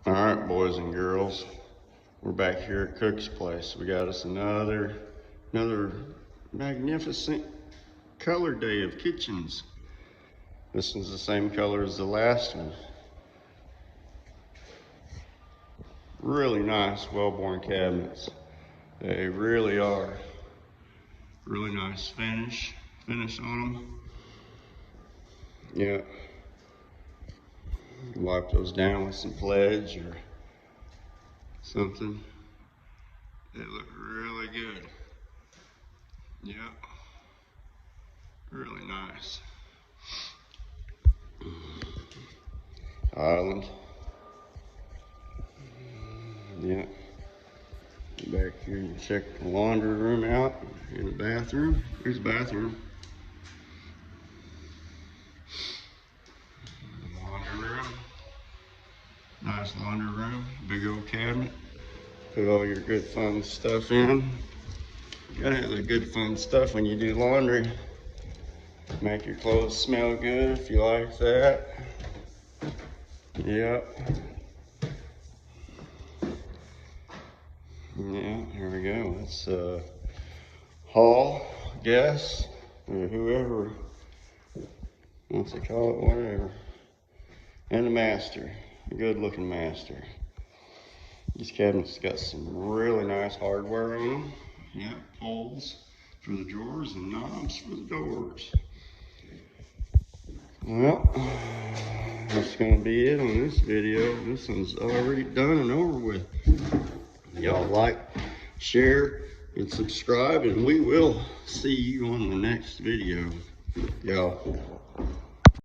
All right, boys and girls, we're back here at Cook's place. We got us another magnificent color day of kitchens. This one's the same color as the last one. Really nice Wellborn cabinets. They really are. Really nice finish on them. Yeah. Wipe those down with some Pledge or something. They look really good. Yeah. Really nice. Island. Yeah. Back here, you check the laundry room out. In the bathroom. Here's the bathroom. Laundry room. Nice laundry room. Big old cabinet. Put all your good fun stuff in. You gotta have the good fun stuff when you do laundry. Make your clothes smell good if you like that. Yep. Yeah, here we go. It's Hall, guess, or whoever wants to call it, whatever. And the master, a good looking master. These cabinets got some really nice hardware on them. Yeah, poles for the drawers and knobs for the doors. Well, that's gonna be it on this video. This one's already done and over with. Y'all like, share, and subscribe, and we will see you on the next video. Y'all.